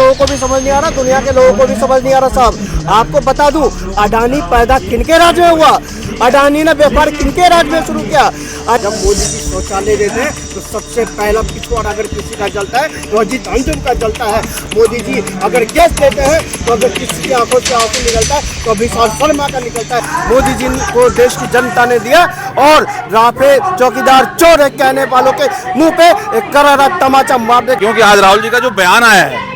लोगों को भी समझ नहीं आ रहा, दुनिया के लोगों को भी समझ नहीं आ रहा साहब। आपको बता दूं, अडानी पैदा किनके राज में हुआ, अडानी ने व्यापार किनके राज में शुरू किया। आज जब मोदी जी शौचालय देते हैं तो सबसे पहला पिछवाड़ अगर किसी का जलता है तो अजीत अंजुम का जलता है। मोदी जी अगर गैस देते हैं तो अगर किसी की आंखों से आंसू निकलता है तो विशाल शर्मा का निकलता है। मोदी जी को देश की जनता ने दिया और राफेल चौकीदार चोर है कहने वालों के मुंह पे एक करारा तमाचा मार दे। क्योंकि आज राहुल जी का जो बयान आया है,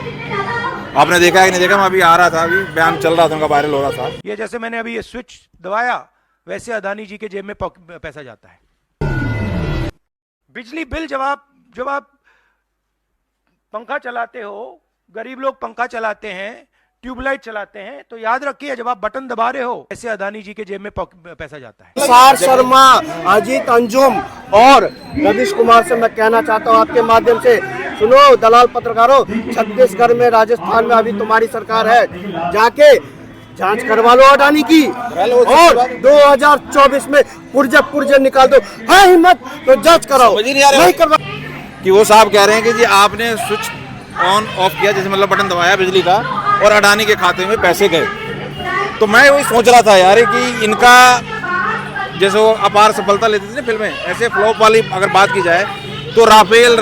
आपने देखा है कि नहीं देखा, मैं अभी आ रहा था, अभी बयान चल रहा था उनका, वायरल हो रहा था। ये जैसे मैंने अभी ये स्विच दबाया वैसे अदानी जी के जेब में पैसा जाता है। बिजली बिल जब आप पंखा चलाते हो, गरीब लोग पंखा चलाते हैं, ट्यूबलाइट चलाते हैं, तो याद रखिए जब आप बटन दबा रहे हो ऐसे अदानी जी के जेब में पैसा जाता है। विशाल शर्मा, अजीत अंजुम और रवीश कुमार से मैं कहना चाहता हूं आपके माध्यम से, सुनो दलाल पत्रकारों, छत्तीसगढ़ में, राजस्थान में अभी तुम्हारी सरकार है, जाके जांच करवा लो अडानी की और 2024 में पुर्जे निकाल दो। है हिम्मत तो जांच कराओ, नहीं करवा। कि वो साहब कह रहे हैं कि जी आपने स्विच ऑन ऑफ किया, जैसे मतलब बटन दबाया बिजली का, और अडानी के खाते में पैसे गए। तो मैं वही सोच रहा था यार कि इनका जैसे वो अपार सफलता लेते थे ना फिल्में, ऐसे फ्लॉप वाली अगर बात की जाए तो राफेल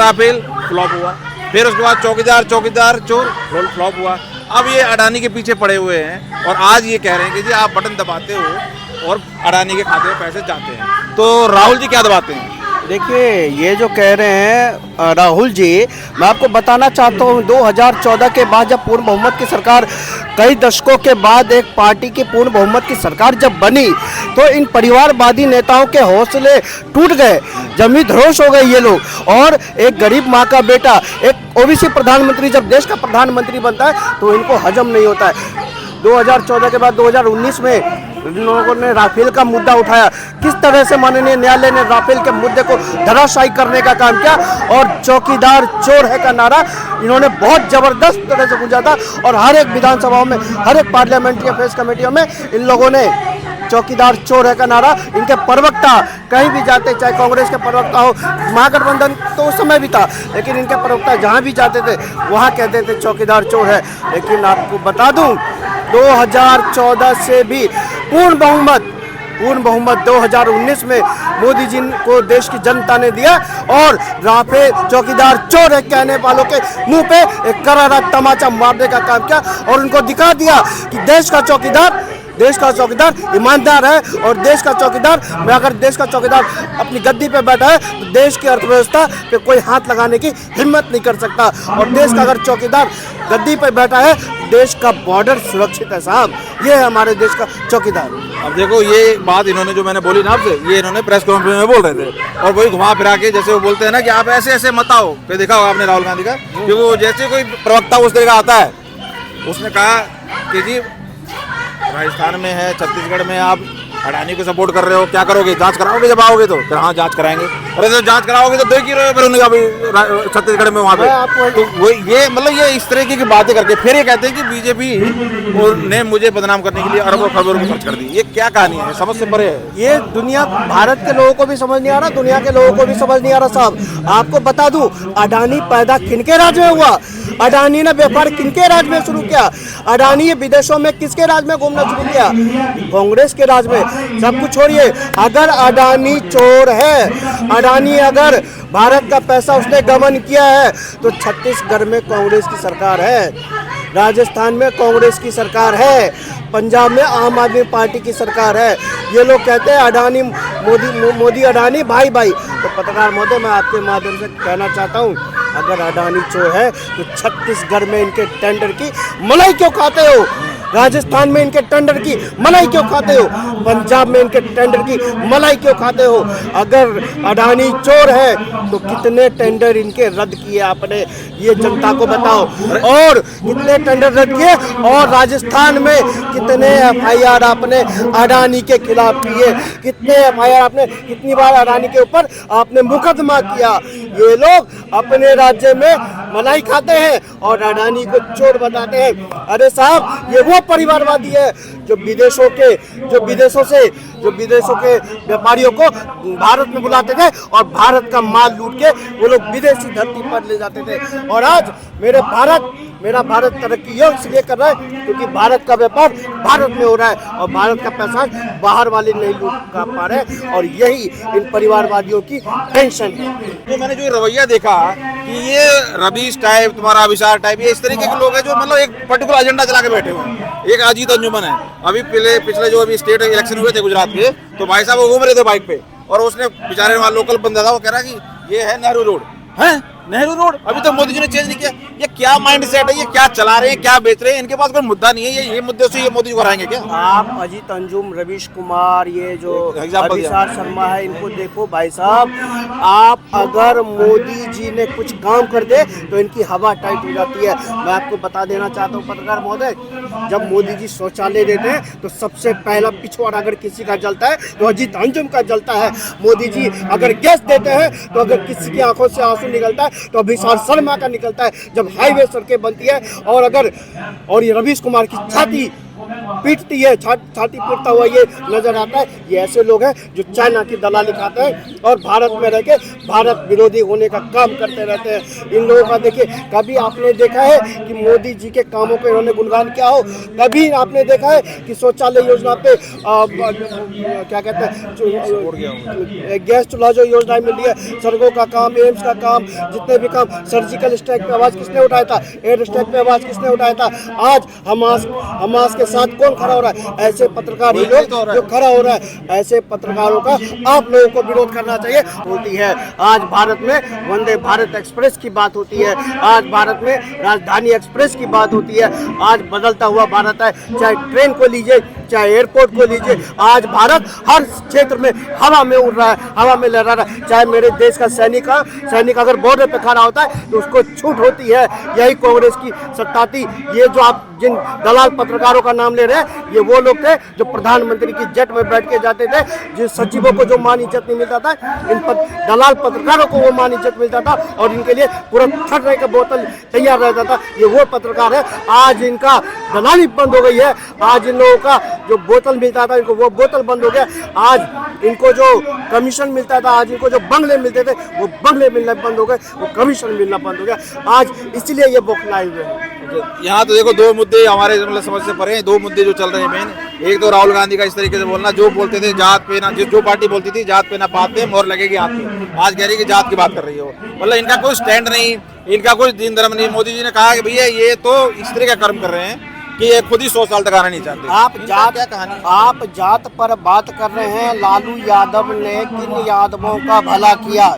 फ्लॉप हुआ, फिर उसके बाद चौकीदार चोर फ्लॉप हुआ, अब ये अडानी के पीछे पड़े हुए हैं और आज ये कह रहे हैं कि जी आप बटन दबाते हो और अडानी के खाते में पैसे जाते हैं। तो राहुल जी क्या दबाते हैं? देखिए, ये जो कह रहे हैं राहुल जी, मैं आपको बताना चाहता हूँ 2014 के बाद जब पूर्ण बहुमत की सरकार, कई दशकों के बाद एक पार्टी की पूर्ण बहुमत की सरकार जब बनी तो इन परिवारवादी नेताओं के हौसले टूट गए, जमी धरोश हो गए ये लोग। और एक गरीब माँ का बेटा, एक ओबीसी प्रधानमंत्री जब देश का प्रधानमंत्री बनता है तो इनको हजम नहीं होता है। 2014 के बाद 2019 में इन लोगों ने राफेल का मुद्दा उठाया, किस तरह से माननीय न्यायालय ने राफेल के मुद्दे को धराशायी करने का काम किया और चौकीदार चोर है का नारा इन्होंने बहुत जबरदस्त तरह से गूंजा था। और हर एक विधानसभाओं में, हर एक पार्लियामेंट्री अफेयर्स कमेटियों में इन लोगों ने चौकीदार चोर है का नारा, इनके प्रवक्ता कहीं भी जाते, चाहे कांग्रेस के प्रवक्ता हो, महागठबंधन तो उस समय भी था, लेकिन इनके प्रवक्ता जहां भी जाते थे वहां कहते थे चौकीदार चोर है। लेकिन आपको बता दूं 2014 से भी पूर्ण बहुमत 2019 में मोदी जी को देश की जनता ने दिया और राफेल चौकीदार चोर है कहने वालों के मुंह पे एक करारा तमाचा मारने का काम किया और उनको दिखा दिया कि देश का चौकीदार ईमानदार है। और देश का चौकीदार, अगर देश का चौकीदार अपनी गद्दी पे बैठा है तो देश की अर्थव्यवस्था पे कोई हाथ लगाने की हिम्मत नहीं कर सकता। और देश का अगर चौकीदार गद्दी पे बैठा है, देश का बॉर्डर सुरक्षित है साहब, ये है हमारे देश का चौकीदार। अब देखो, ये बात इन्होंने जो मैंने बोली ना आपसे, ये इन्होंने प्रेस कॉन्फ्रेंस में बोल रहे थे और वही घुमा फिरा के जैसे वो बोलते हैं ना कि आप ऐसे मत आओ। फिर देखा होगा आपने राहुल गांधी का कि वो जैसे कोई प्रवक्ता उस तरह का आता है, उसने कहा कि जी राजस्थान में है, छत्तीसगढ़ में आप अडानी को सपोर्ट कर रहे हो, क्या करोगे, जांच कराओगे जब आओगे तो? फिर हाँ जांच कराएंगे। अरे तो जांच कराओगे तो देख ही रहे हो फिर उन्होंने अभी छत्तीसगढ़ में वहाँ पे तो वो ये मतलब ये इस तरह की बातें करके फिर ये कहते हैं कि बीजेपी ने मुझे बदनाम करने के लिए अरबों खबरों को खर्च कर दी। ये क्या कहानी है, समझ से परे है। ये दुनिया, भारत के लोगों को भी समझ नहीं आ रहा, दुनिया के लोगों को भी समझ नहीं आ रहा साहब। आपको बता दूं, अडानी पैदा किनके राज में हुआ, अडानी ने व्यापार किनके राज में शुरू किया, अडानी विदेशों में किसके राज में घूमना शुरू किया? कांग्रेस के राज में। सब कुछ छोड़िए, अगर अडानी चोर है, अडानी अगर भारत का पैसा उसने गबन किया है तो छत्तीसगढ़ में कांग्रेस की सरकार है, राजस्थान में कांग्रेस की सरकार है, पंजाब में आम आदमी पार्टी की सरकार है। ये लोग कहते हैं अडानी मोदी अडानी भाई। तो पत्रकार महोदय, मैं आपके माध्यम से कहना चाहता हूँ, अगर अडानी चोर है तो छत्तीसगढ़ में इनके टेंडर की मलाई क्यों खाते हो? राजस्थान में इनके टेंडर की मलाई क्यों खाते हो? पंजाब में इनके टेंडर की मलाई क्यों खाते हो? अगर अडानी चोर है तो कितने टेंडर इनके रद्द किए आपने, ये जनता को बताओ। और कितने टेंडर रद्द किए और राजस्थान में कितने एफआईआर आपने अडानी के खिलाफ किए, कितने एफआईआर आपने, कितनी बार अडानी के ऊपर आपने मुकदमा किया। ये लोग अपने राज्य में मलाई खाते हैं और अडानी को चोर बताते हैं। अरे साहब, ये वो परिवारवादी है जो विदेशों से जो विदेशों के व्यापारियों को भारत में बुलाते थे और भारत का माल लूट के वो लोग विदेशी धरती पर ले जाते थे। और आज मेरा भारत तरक्की इसलिए कर रहा है क्योंकि भारत का व्यापार भारत में हो रहा है और भारत का पैसा बाहर वाले नहीं लूट पा रहे, और यही इन परिवारवादियों की टेंशन है। तो मैंने जो रवैया देखा कि ये रवीश टाइप, तुम्हारा अभिसार टाइप, ये इस तरीके के लोग हैं जो मतलब एक पर्टिकुलर एजेंडा चला के बैठे हुए हैं। एक अजीत अंजुमन है, अभी पिछले जो अभी स्टेट इलेक्शन हुए थे गुजरात के, तो भाई साहब वो घूम रहे थे बाइक पे और उसने बेचारे वहाँ लोकल बंदा था, वो कह रहा कि ये है नेहरू रोड, है नेहरू रोड, अभी तक मोदी जी ने चेंज नहीं किया। ये क्या माइंड सेट है, ये क्या चला रहे हैं, क्या बेच रहे हैं, इनके पास कोई मुद्दा नहीं है। ये मुद्दे से ये मोदी जी को हराएंगे क्या? आप अजीत अंजुम, रवीश कुमार, ये जो अभिसार शर्मा है, इनको देखो भाई साहब, आप अगर मोदी जी ने कुछ काम कर दे तो इनकी हवा टाइट हो जाती है। मैं आपको बता देना चाहता हूँ पत्रकार महोदय, जब मोदी जी शौचालय देते हैं तो सबसे पहला पिछवाड़ा अगर किसी का जलता है तो अजीत अंजुम का जलता है। मोदी जी अगर गैस देते हैं तो अगर किसी की आंखों से आंसू निकलता है तो अभिसार शर्मा का निकलता है। जब हाईवे सड़कें बनती है और ये रवीश कुमार की छाती पीटती है, छाती पीटता हुआ ये नजर आता है। ये ऐसे लोग हैं जो चाइना की दलाली खाते हैं और भारत में रह के भारत विरोधी होने का काम करते रहते हैं। इन लोगों का देखिए, कभी आपने देखा है कि मोदी जी के कामों को इन्होंने गुणगान किया हो? कभी आपने देखा है कि शौचालय योजना पे क्या कहते हैं, गैस चूल्हा जो योजना मिली है, सड़कों का काम, एम्स का काम, जितने भी काम, सर्जिकल स्ट्राइक पे आवाज किसने उठाया था, एयर स्ट्राइक पे आवाज किसने उठाया था? आज हमास के साथ कौन खड़ा हो रहा है? ऐसे पत्रकार ही लोग जो खड़ा हो रहा है। ऐसे पत्रकारों का आप लोगों को विरोध करना चाहिए। होती है आज भारत में वंदे भारत एक्सप्रेस की बात होती है, आज भारत में राजधानी एक्सप्रेस की बात होती है। आज बदलता हुआ भारत है, चाहे ट्रेन को लीजिए, चाहे एयरपोर्ट को लीजिए, आज भारत हर क्षेत्र में हवा में उड़ रहा है, हवा में लहरा रहा है। चाहे मेरे देश का सैनिक अगर बॉर्डर पे खड़ा होता है तो उसको छूट होती है। यही कांग्रेस की सत्ता थी। ये जो आप जिन दलाल पत्रकारों का नाम ले रहे हैं, ये वो लोग थे जो प्रधानमंत्री की जेट में बैठ के जाते थे, जिन सचिवों को जो मान इज्जत नहीं मिलता था, इन दलाल पत्रकारों को वो मान इज्जत मिलता था और इनके लिए पूरा छठ का बोतल तैयार रहता था। ये वो पत्रकार है, आज इनका दलाली बंद हो गई है। आज इन लोगों का जो बोतल मिलता था, इनको वो बोतल बंद हो गया। आज इनको जो कमीशन मिलता था, आज इनको जो बंगले मिलते थे, वो बंगले मिलना बंद हो गए, वो कमीशन मिलना बंद हो गया। आज इसलिए ये बौखलाए हुए हैं। यहाँ तो देखो दो मुद्दे हमारे मतलब समझ से परे हैं। दो मुद्दे जो चल रहे हैं मेन, एक तो राहुल गांधी का इस तरीके से बोलना, जो बोलते थे जात पे ना, जो पार्टी बोलती थी जात पे ना पात पे, मोहर लगेगी हाथ पे, आज कह रही है कि जात की बात कर रही है वो। मतलब इनका कोई स्टैंड नहीं, इनका कोई दीन धर्म नहीं। मोदी जी ने कहा कि भैया ये तो इस तरह का कर्म कर रहे हैं कि ये खुद ही 100 साल तक आना नहीं चाहते। आप जात पर बात कर रहे हैं। लालू यादव ने किन यादवों का भला किया?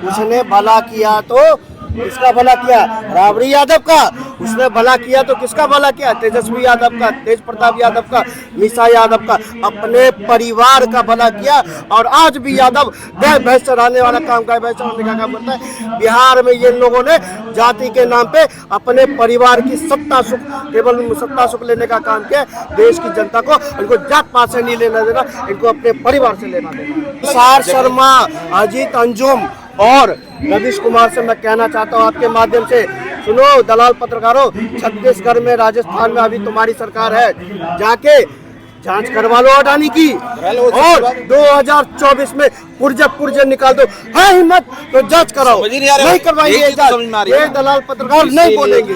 उसने भला किया तो किसका भला किया? राबड़ी यादव का। उसने भला किया तो किसका भला किया? तेजस्वी यादव का, तेज प्रताप यादव का, निशा यादव का, अपने परिवार का भला किया। और आज भी यादव गाय भैंस चराने वाला काम, गाय भैंस चराने का काम करता है। बिहार में ये लोगों ने जाति के नाम पे अपने परिवार की सत्ता सुख, केवल सत्ता सुख लेने का काम किया। देश की जनता को इनको जात पात से नहीं लेना देना, इनको अपने परिवार से लेना देना। सार शर्मा, अजीत अंजुम और रवीश कुमार से मैं कहना चाहता हूँ आपके माध्यम से, सुनो दलाल पत्रकारों, छत्तीसगढ़ में, राजस्थान में अभी तुम्हारी सरकार है, जाके जांच करवा लो अडानी की और 2024 में पुर्जे निकाल दो। है हिम्मत तो जांच कराओ, नहीं करवाएंगे जांच। ये दलाल पत्रकार नहीं बोलेंगे।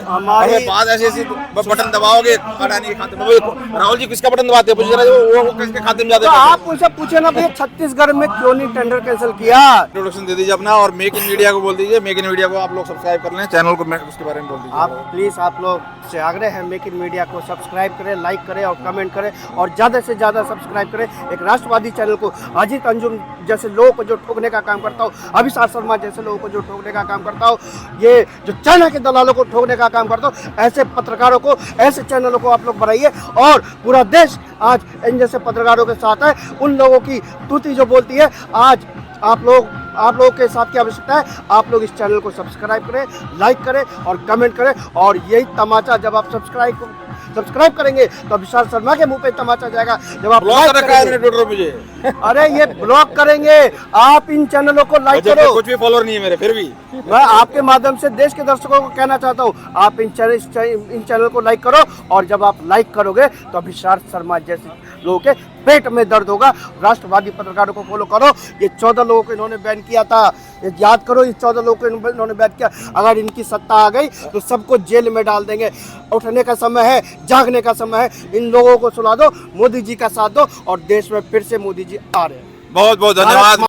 हमारे बात ऐसी बटन दबाओगे अडानी के खाते में। राहुल जी किसका बटन दबाते हैं? वो किसके खाते में जाते हैं? आप उनसे पूछे ना भैया, छत्तीसगढ़ में क्यों नहीं टेंडर कैंसिल किया? इंट्रोडक्शन दे दीजिए अपना और मेक इन मीडिया को बोल दीजिए। मेक इन मीडिया को आप लोग सब्सक्राइब कर लें, चैनल को उसके बारे में बोल दीजिए। आप प्लीज, आप लोग से आग्रह है, मेक इन मीडिया को सब्सक्राइब करें, लाइक करें और कमेंट करें और ज़्यादा से ज़्यादा सब्सक्राइब करें एक राष्ट्रवादी चैनल को। अजीत अंजुम जैसे लोगों को जो ठोकने का काम करता हूँ, अभिसार शर्मा जैसे लोगों को जो ठोकने का काम करता हूँ, ये जो चाइना के दलालों को ठोकने का काम करता हूँ, ऐसे पत्रकारों को, ऐसे चैनलों को आप लोग बढ़ाइए। और पूरा देश आज इन जैसे पत्रकारों के साथ है। उन लोगों की तूती जो बोलती है, आज आप लोगों के साथ की आवश्यकता है। आप लोग इस चैनल को सब्सक्राइब करें, लाइक करें और कमेंट करें। और यही तमाचा, जब आप सब्सक्राइब करेंगे तो विशाल शर्मा के मुंह पे तमाचा जाएगा। जब आप ब्लॉक रखा है ट्विटर मुझे। अरे ये ब्लॉक करेंगे, आप इन चैनलों को लाइक करो। कुछ भी फॉलोअर नहीं है मेरे, फिर भी मैं आपके माध्यम से देश के दर्शकों को कहना चाहता हूँ, आप इन चैनल को लाइक करो। और जब आप लाइक करोगे तो विशाल शर्मा जैसे लोगों के पेट में दर्द होगा। राष्ट्रवादी पत्रकारों को फॉलो करो। ये 14 लोगों को इन्होंने बैन किया था, ये याद करो, ये 14 लोगों को इन्होंने बैन किया। अगर इनकी सत्ता आ गई तो सबको जेल में डाल देंगे। उठने का समय है, जागने का समय है। इन लोगों को सुना दो, मोदी जी का साथ दो और देश में फिर से मोदी जी आ रहे हैं। बहुत बहुत धन्यवाद।